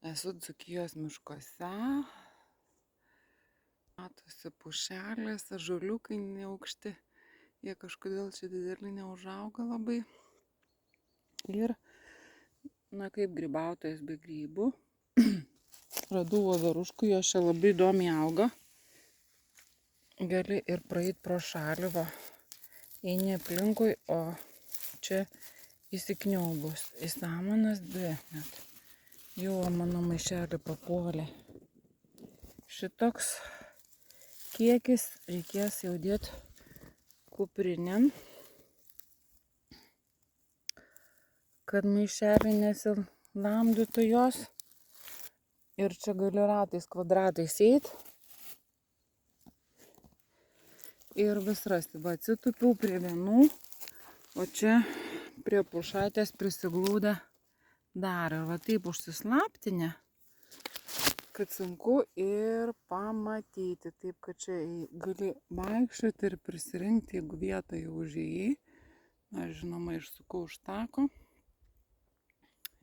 Esu Dzūkijos miškuose, matosi pušelės, ąžuoliukai neaukšti, jie kažkodėl čia dideli neužauga labai. Ir, kaip grybautojas be grybų, radau voveruškų, jos čia labai įdomiai auga. Gali ir praeit pro šalį, va, eini aplinkui, o čia įsikniaubus į samanas dvi net. Jau mano maišelį papuolė. Šitoks kiekis reikės jau dėti kuprinėn, kad maišelį nesilamdytų jos. Ir čia gali ratais, kvadratais eit. Ir vis rasti. Va, atsitupiau prie vienų, o čia prie pušatės prisiglūdę dar. Ir va taip užsislaptinę, kad sunku ir pamatyti. Taip, kad čia gali vaikščioti ir prisirinkti, jeigu vietą jau užėjai. Aš žinoma išsukau už tako.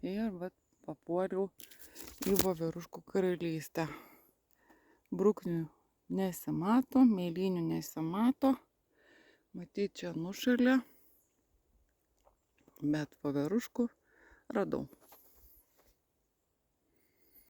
Ir va papuoliau į voveruškų karalystę. Bruknių nesimato, mėlynių nesimato. Matyt, čia nušalė, bet voveruškų radau.